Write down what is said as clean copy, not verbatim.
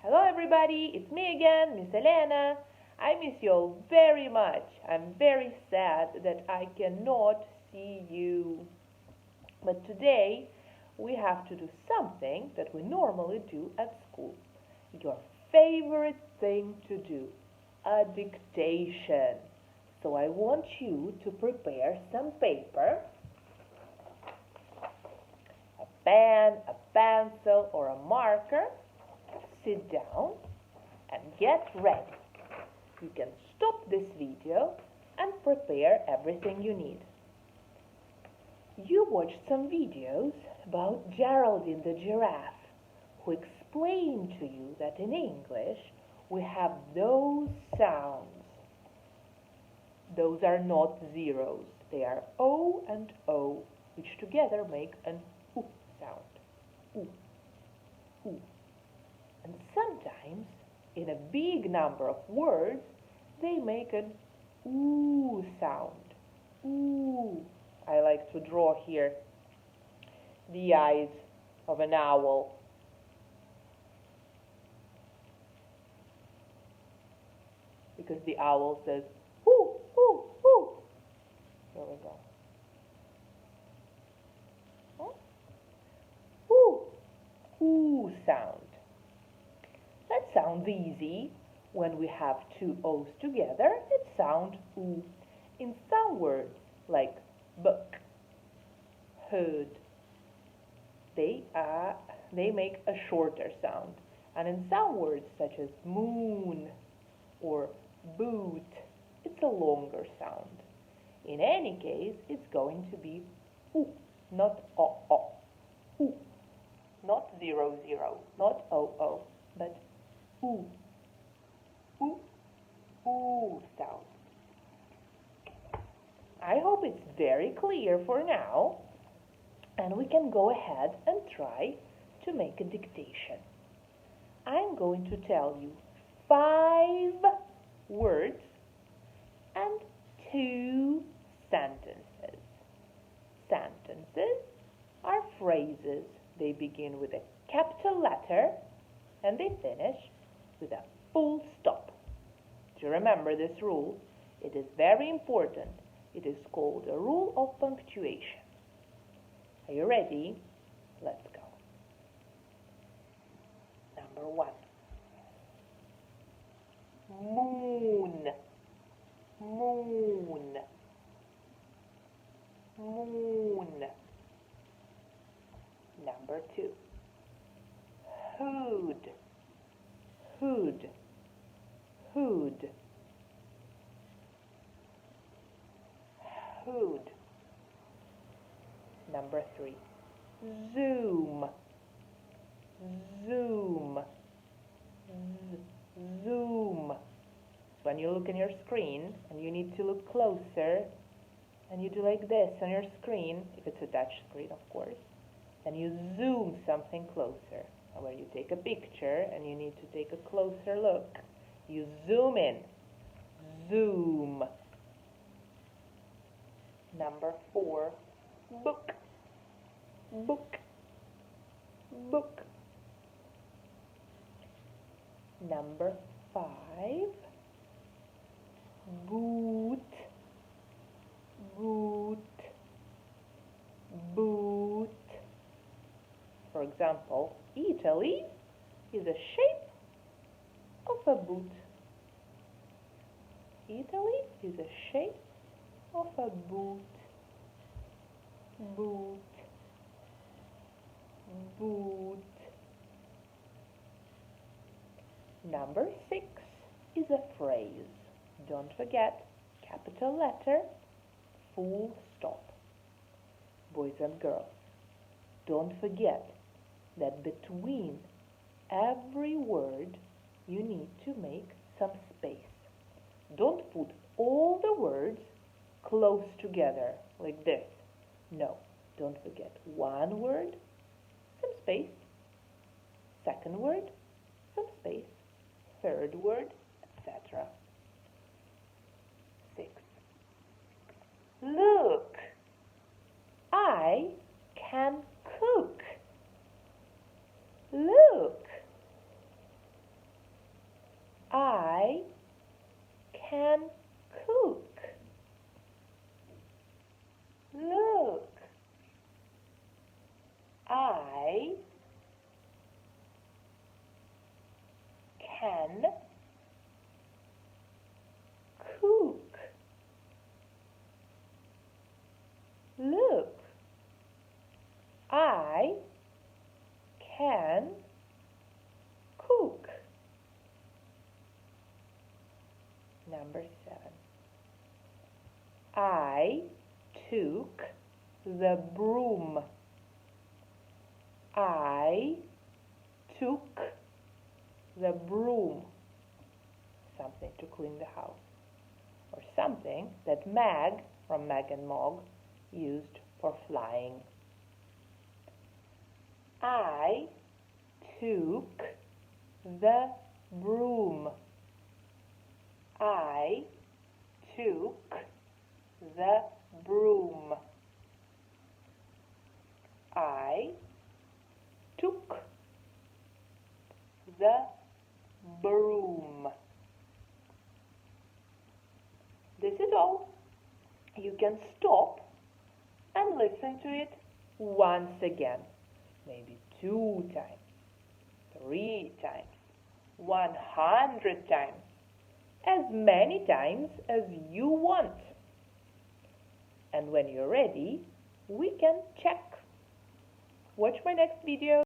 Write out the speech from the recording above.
Hello everybody, it's me again, Miss Elena. I miss you all very much. I'm very sad that I cannot see you. But today we have to do something that we normally do at school. Your favorite thing to do, a dictation. So I want you to prepare some paper, a pen, a pencil, or a marker. Sit down and get ready. You can stop this video and prepare everything you need. You watched some videos about Geraldine the giraffe, who explained to you that in English we have those sounds. Those are not zeros. They are O and O, which together make an oo sound. Oo, oo. And sometimes, in a big number of words, they make an oo sound. Ooh. I like to draw here the eyes of an owl. Because the owl says, ooh, ooh, ooh. There we go. Huh? Ooh, ooh sound. That sounds easy. When we have two O's together, it sounds oo. In some words, like book, hood, they make a shorter sound. And in some words, such as moon or boot, it's a longer sound. In any case, it's going to be oo, not o. Oo. Not 0, 0, not o, but oo. Ooh, ooh sound. I hope it's very clear for now, and we can go ahead and try to make a dictation. I'm going to tell you 5 words and 2 sentences. Sentences are phrases. They begin with a capital letter and they finish with a full stop. Do you remember this rule? It is very important. It is called a rule of punctuation. Are you ready? Let's go. Number 1. Moon. Moon. Moon. Number 2. Hood. Hood. Hood. Hood. Number 3. Zoom. Zoom. Zoom. When you look in your screen and you need to look closer and you do like this on your screen, if it's a touch screen of course, then you zoom something closer. And when you take a picture and you need to take a closer look, you zoom in. Zoom. Number 4, book. Book. Book. Number 5, boot. Boot. Boot. For example, Italy is a shape of a boot. Italy is a shape of a boot. Boot. Boot. Number 6 is a phrase. Don't forget, capital letter, full stop. Boys and girls, don't forget that between every word you need to make some space. Don't put all the words close together like this. No, don't forget one word, some space, second word, some space, third word, etc. 6. Look, I can cook. Look, can cook. Look, I can cook. Number 7. I took the broom. I took the broom. Something to clean the house. Or something that Mag, from Mag and Mog, used for flying. I took the broom. I took the broom. I took the broom. This is all. You can stop and listen to it once again, maybe 2 times, 3 times, 100 times, as many times as you want. And when you're ready, we can check. Watch my next video.